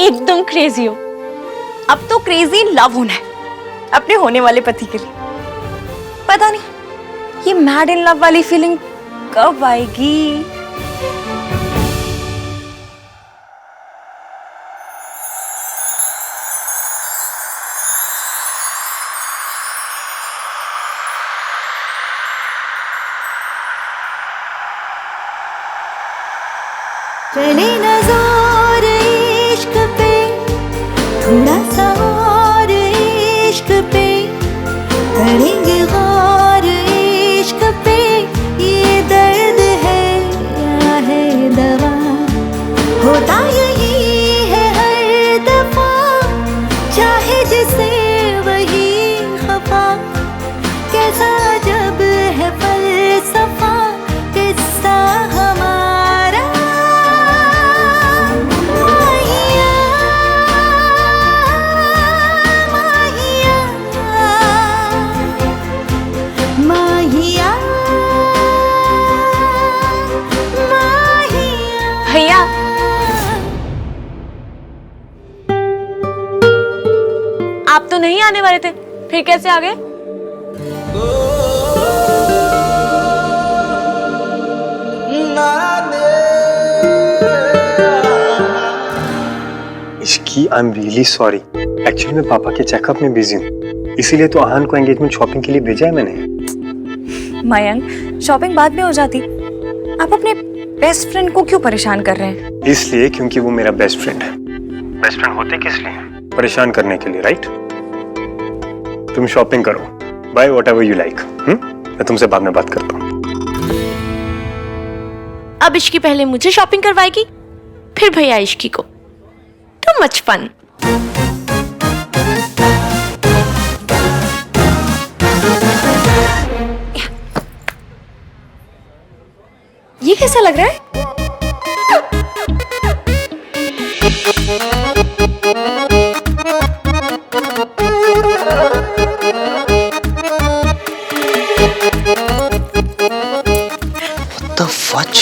एकदम क्रेजी हो। अब तो क्रेजी लव होना है अपने होने वाले पति के लिए। पता नहीं ये मैड इन लव वाली फीलिंग कब आएगी। चले नज़ार इश्क पे, थोड़ा सा और इश्क पे, करेंगे गौर इश्क पे। ये दर्द है या है दवा, होता यही है हर दफा, चाहे जिसे वही खफा। कैसा जब है फलसफा किस्सा हमारा। भैया आप तो नहीं आने वाले थे, फिर कैसे आ गए? Ishki I am really sorry. Actually मैं पापा के चेकअप में बिजी हूँ, इसीलिए तो आहान को एंगेजमेंट शॉपिंग के लिए भेजा है मैंने। मयंक, शॉपिंग बाद में हो जाती, आप अपने बेस्ट फ्रेंड को क्यों परेशान कर रहे हैं? इसलिए क्योंकि वो मेरा बेस्ट फ्रेंड है। बेस्ट फ्रेंड होते किस लिए? परेशान करने के लिए, राइट? तुम शॉपिंग करो, बाय व्हाटएवर यू लाइक। मैं तुमसे बाद में बात करता हूँ। अब इश्की पहले मुझे शॉपिंग करवाएगी, फिर भैया इश्की को। Too much fun. ये कैसा लग रहा है? What the fudge?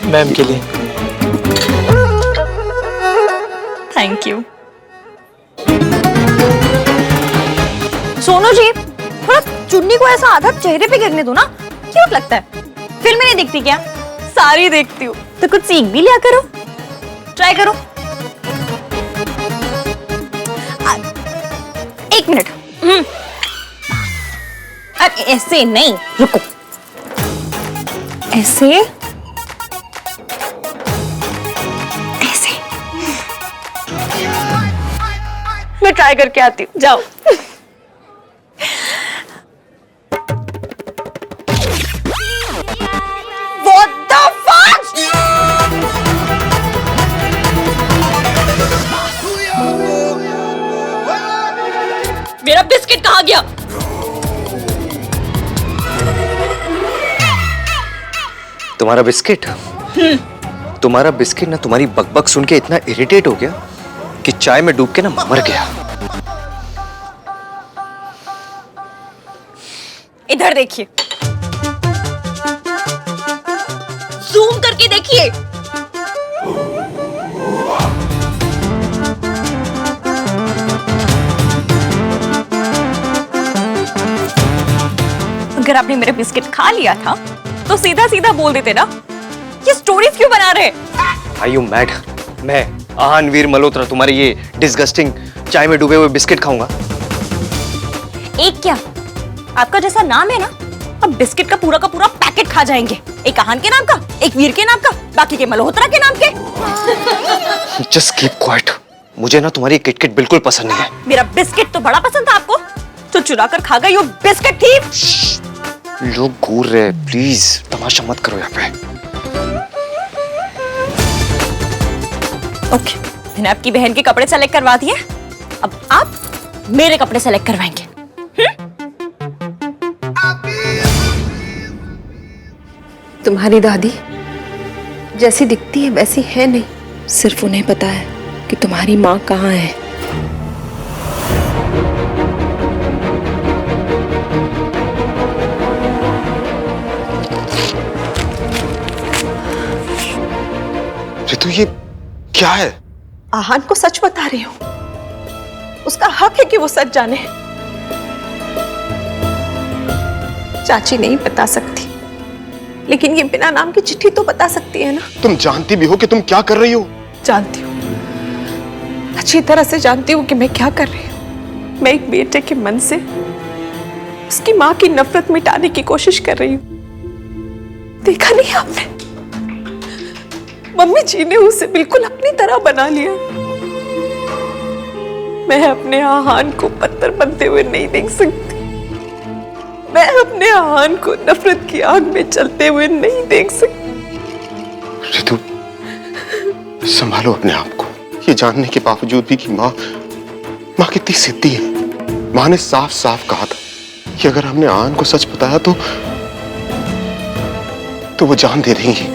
मैम के लिए। Thank you. सोनू जी, थोड़ा चुन्नी को ऐसा आधा चेहरे पे गिरने दो ना, क्यूट लगता है। फिल्में नहीं देखती क्या? सारी देखती हूँ, तो कुछ सीख भी लिया करो, ट्राई करो। एक मिनट। अरे ऐसे नहीं, रुको। ऐसे ऐसे मैं ट्राई करके आती हूँ, जाओ। What the fuck? मेरा बिस्किट कहाँ गया? तुम्हारा बिस्किट? तुम्हारा बिस्किट ना तुम्हारी बकबक सुन के इतना इरिटेट हो गया कि चाय में डूब के ना मर गया। इधर देखिए, जूम करके देखिए। अगर आपने मेरा बिस्किट खा लिया था तो सीधा सीधा बोल देते ना, ये स्टोरीज क्यों बना रहे? Are you mad? मैं आहान वीर मल्होत्रा तुम्हारी ये डिस्गस्टिंग चाय में डूबे हुए बिस्किट खाऊंगा? एक क्या, आपका जैसा नाम है ना, अब बिस्किट का पूरा पैकेट खा जाएंगे। एक आहान के नाम का, एक वीर के नाम का, बाकी के मल्होत्रा के नाम के। Just keep quiet. मुझे ना तुम्हारी किटकिट बिल्कुल पसंद नहीं है। मेरा बिस्किट तो बड़ा पसंद था आपको, तो चुरा कर खा गई वो बिस्किट थी। लोग घूर रहे हैं, प्लीज तमाशा मत करो यहाँ पे। ओके, मैंने आपकी बहन के कपड़े सेलेक्ट करवा दिए, अब आप मेरे कपड़े सेलेक्ट करवाएंगे। तुम्हारी दादी जैसी दिखती है वैसी है नहीं, सिर्फ उन्हें पता है कि तुम्हारी माँ कहाँ है। क्या है? आहान को सच बता रही हूँ। उसका हक है कि वो सच जाने। चाची नहीं बता सकती, लेकिन ये बिना नाम की चिट्ठी तो बता सकती है ना। तुम जानती भी हो कि तुम क्या कर रही हो? जानती हूँ, अच्छी तरह से जानती हूँ कि मैं क्या कर रही हूँ। मैं एक बेटे के मन से उसकी माँ की नफरत मिटाने की कोशिश कर रही हूँ। देखा नहीं आपने, मम्मी जी ने उसे बिल्कुल अपनी तरह बना लिया। मैं अपने आहान को पत्थर बनते हुए नहीं देख सकती। मैं अपने आहान को नफरत की आग में चलते हुए नहीं देख सकती। रितु, संभालो अपने आप को। ये जानने के बावजूद भी कि माँ कितनी सिद्धि है। माँ ने साफ साफ कहा था कि अगर हमने आहान को सच बताया तो वो जान दे देंगी।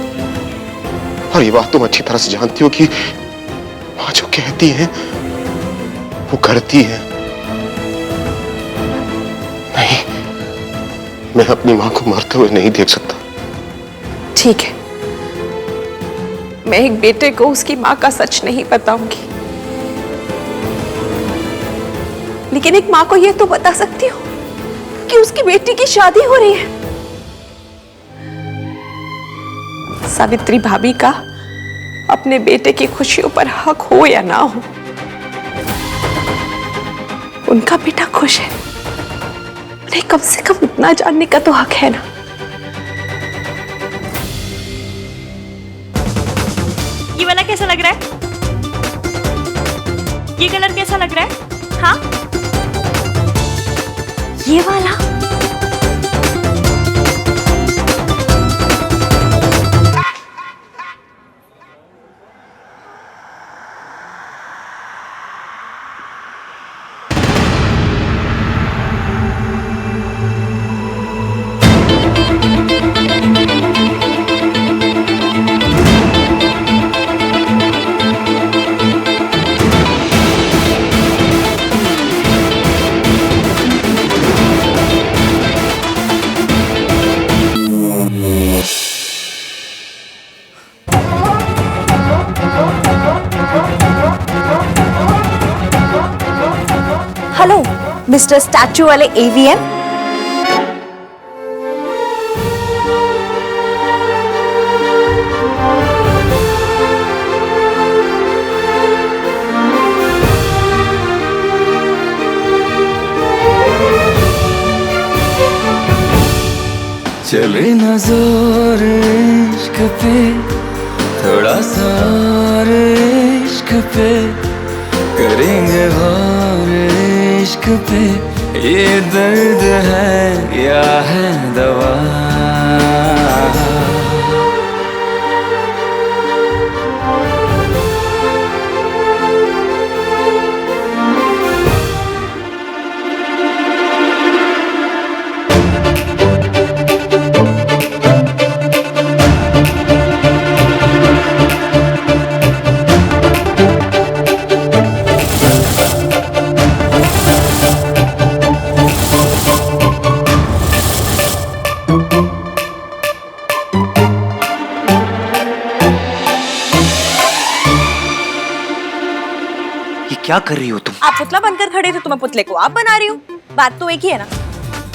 और ये बात तुम अच्छी तरह से जानती हो कि माँ जो कहती है वो करती है। नहीं, मैं अपनी माँ को मरते हुए नहीं देख सकता। ठीक है, मैं एक बेटे को उसकी माँ का सच नहीं बताऊंगी, लेकिन एक माँ को यह तो बता सकती हूँ कि उसकी बेटी की शादी हो रही है। सावित्री भाभी का अपने बेटे की खुशियों पर हक हो या ना हो, उनका बेटा खुश है। उन्हें कम से कम उतना जानने का तो हक है ना। ये वाला कैसा लग रहा है? ये कलर कैसा लग रहा है? हाँ, ये वाला। हेलो मिस्टर स्टैचू वाले एवीएम। चले ना जोर इश्क पे, थोड़ा सा और इश्क पे, करेंगे गौर इश्क पे। ये दर्द है या है दवा? क्या कर रही हो तुम? आप पुतला बनकर खड़े थे तो मैं पुतले को आप बना रही हूँ। बात तो एक ही है ना।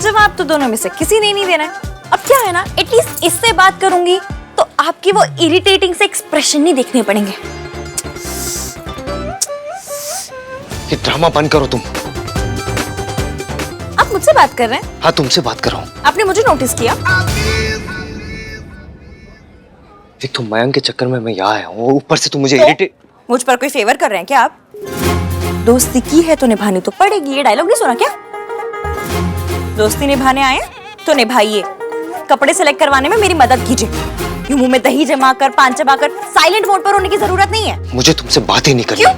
जवाब तो दोनों में से किसी ने नहीं देना है। अब क्या है ना, एटलीस्ट इससे बात करूंगी तो आपकी वो इरिटेटिंग से एक्सप्रेशन नहीं देखने पड़ेंगे। ये ड्रामा बंद करो तुम। आप मुझसे बात कर रहे हैं? हाँ, तुमसे बात कर रहा हूँ। आपने मुझे नोटिस किया? एक तो मयंक के चक्कर में मैं यहाँ आया हूँ, ऊपर से तुम मुझे इरिटेट। मुझ पर कोई फेवर कर रहे हैं क्या आप? दोस्ती की है तो निभानी तो पड़ेगी। ये डायलॉग नहीं सुना क्या? दोस्ती निभाने आए तो निभाइए। कपड़े सेलेक्ट करवाने में मेरी मदद कीजिए। यूं मुंह में दही जमा कर, पान चबा कर साइलेंट मोड पर होने की जरूरत नहीं है। मुझे तुमसे बात ही नहीं करनी। क्यों?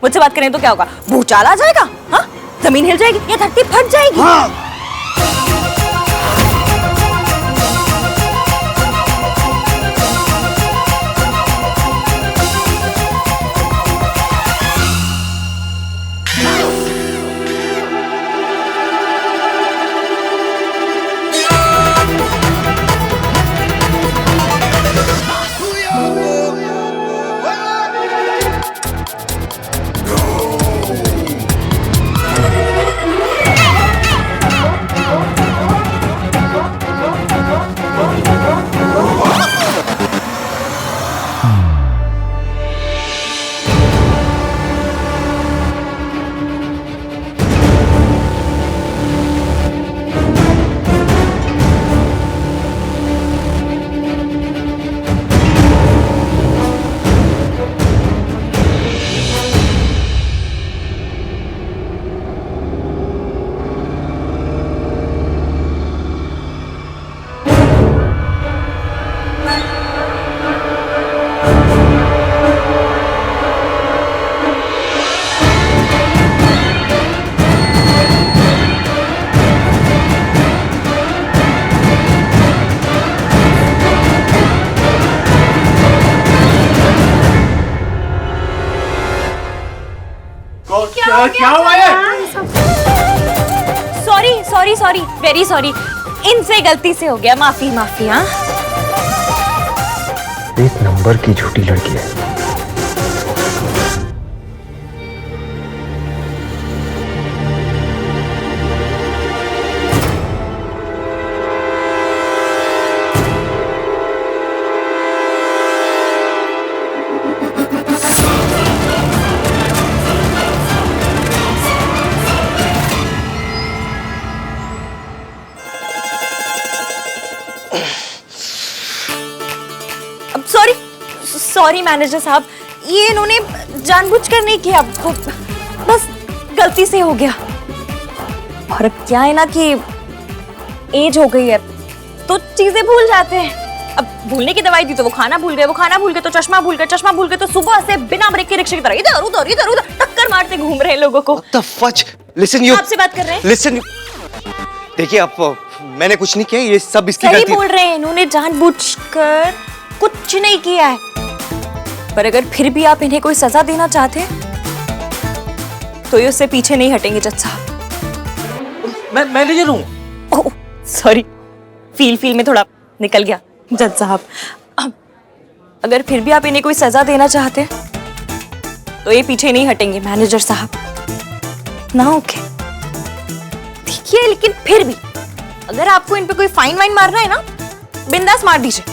मुझसे बात करें तो क्या होगा? भूचाल आ जाएगा? हाँ? जमीन हिल जाएगी या धरती फट जाएगी? हाँ। क्या हुआ है? Sorry sorry sorry, very sorry, इनसे गलती से हो गया, माफी माफी। हाँ, एक नंबर की झूठी लड़की है। सॉरी सॉरी मैनेजर साहब, ये इन्होंने जानबूझकर नहीं किया, वो बस गलती से हो गया। और अब क्या है ना कि एज हो गई है तो चीजें भूल जाते हैं। अब भूलने की दवाई दी तो वो खाना भूल गए, वो खाना भूल गए तो चश्मा भूल गए, चश्मा भूल गए तो सुबह से बिना ब्रेक के रिक्शे की तरह इधर उधर इधर उधर टक्कर मारते घूम रहे हैं लोगों को। What the fudge? Listen you. आपसे बात कर रहे हैं। Listen. देखिए आप, मैंने कुछ नहीं किया, ये सब इसकी सही गलती। बोल रहे हैं, इन्होंने जानबूझकर कुछ नहीं किया है। पर अगर फिर भी आप इन्हें कोई सजा देना चाहते तो ये उससे पीछे नहीं हटेंगे जज साहब। मैं मैनेजर हूँ। ओह सॉरी, फील में थोड़ा निकल गया जज साहब। अगर फिर भी आप इन्हें कोई सजा देना चाहते तो ये पीछे नहीं हटेंगे मैनेजर साहब ना। ओके देखिए, लेकिन फिर भी अगर आपको इन पे कोई फाइन वाइन मारना है ना, बिंदास मार दीजिए,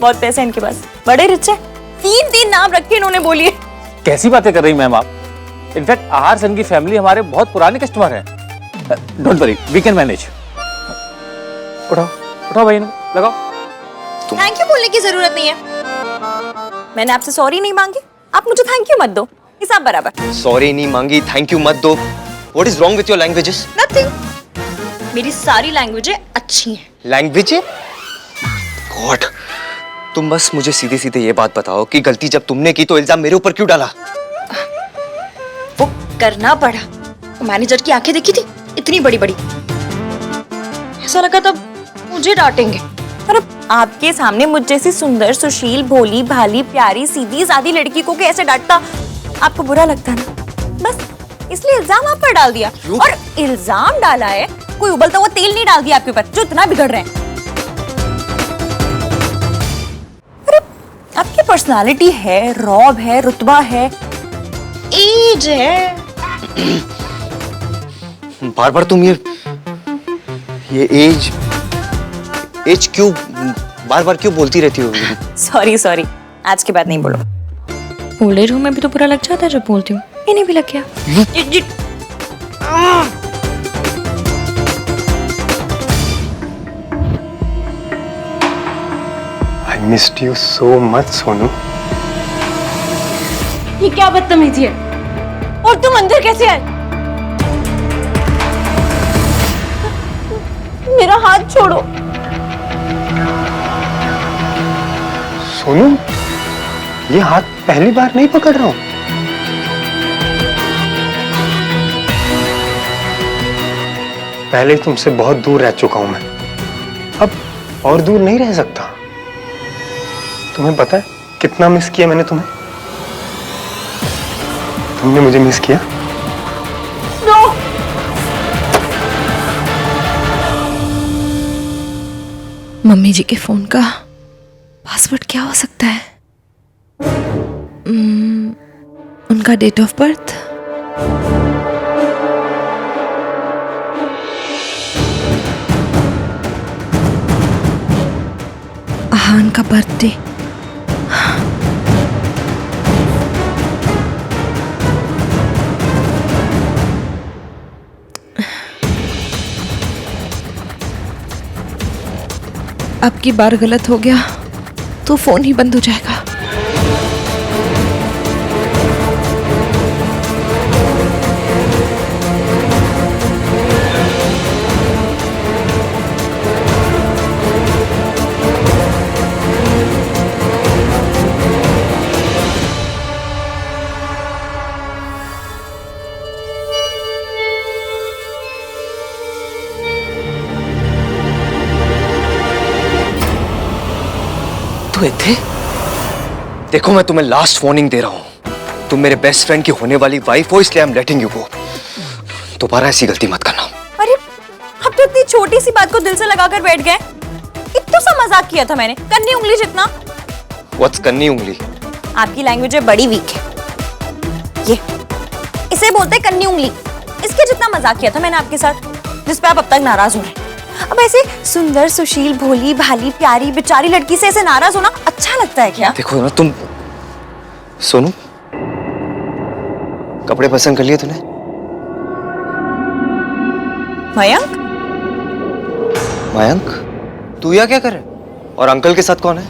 बहुत पैसे हैं इनके पास, बड़े रिच है। 3 नाम रखे इन्होंने, बोलिए। कैसी बातें कर रही मैम आप? इनफैक्ट आहार सन की फैमिली हमारे बहुत पुराने कस्टमर हैं। Don't worry, we can manage. उठाओ उठाओ भाई, लगाओ। थैंक यू बोलने की जरूरत नहीं है, मैंने आपसे सॉरी नहीं मांगी, आप मुझे थैंक यू मत दो, हिसाब बराबर। सॉरी नहीं मांगी, थैंक यू मत दो। What is wrong with your languages? Nothing. मेरी सारी लैंग्वेजें अच्छी हैं। लैंग्वेज? गॉड, तुम बस मुझे सीधे सीधे ये बात बताओ कि गलती जब तुमने की तो इल्जाम मेरे ऊपर क्यों डाला? वो करना पड़ा, मैनेजर की आंखें देखी थी इतनी बड़ी बड़ी, ऐसा लगा तब मुझे डांटेंगे। पर अब आपके सामने मुझ जैसी सुंदर, सुशील, भोली भाली, प्यारी, सीधी सादी लड़की को कैसे डांटता, आपको बुरा लगता ना, बस इसलिए इल्जाम आप पर डाल दिया। और इल्जाम डाला है, कोई उबलता हुआ तेल नहीं डाल दिया आपके ऊपर जो इतना बिगड़ रहे हैं। अरे आपकी पर्सनालिटी है, रौब है, रुतबा है, एज है। बार बार तुम ये एज क्यों बार बार क्यों बोलती रहती हो? सॉरी सॉरी, आज के बाद नहीं बोलो। ओल्ड एज होम में भी तो बुरा लग जाता है जब बोलती हूँ, इन्हें भी लग गया। I missed you so much, Sonu. ये क्या बदतमीजी है? और तुम अंदर कैसे आए? मेरा हाथ छोड़ो। सोनू, ये हाथ पहली बार नहीं पकड़ रहा हूं। पहले तुमसे बहुत दूर रह चुका हूं मैं, अब और दूर नहीं रह सकता। तुम्हें पता है कितना मिस किया मैंने तुम्हें? तुमने मुझे मिस किया? मम्मी जी के फोन का पासवर्ड क्या हो सकता है? उनका डेट ऑफ बर्थ, आहान का बर्थडे। अब की बार गलत हो गया तो फोन ही बंद हो जाएगा। थे? देखो मैं तुम्हें लास्ट वार्निंग दे रहा हूं, तुम मेरे बेस्ट फ्रेंड की होने वाली वाइफ हो, इसलिए I am letting you go. दोबारा ऐसी गलती मत करना। अरे अब तो इतनी छोटी सी बात को दिल से लगाकर बैठ गए। इतना सा मजाक किया था मैंने, कन्नी उंगली जितना। व्हाट्स कन्नी उंगली? आपकी लैंग्वेज बड़ी वीक है। ये इसे बोलते हैं कन्नी उंगली। इसके जितना मजाक किया था मैंने आपके साथ, जिस पे आप अब तक नाराज हो रहे हैं। अब ऐसे सुंदर सुशील भोली भाली प्यारी बेचारी लड़की से ऐसे नाराज होना अच्छा लगता है क्या? देखो ना तुम, सोनू कपड़े पसंद कर लिए तूने? मयंक, मयंक, तू यहाँ क्या कर रहा है? और अंकल के साथ कौन है?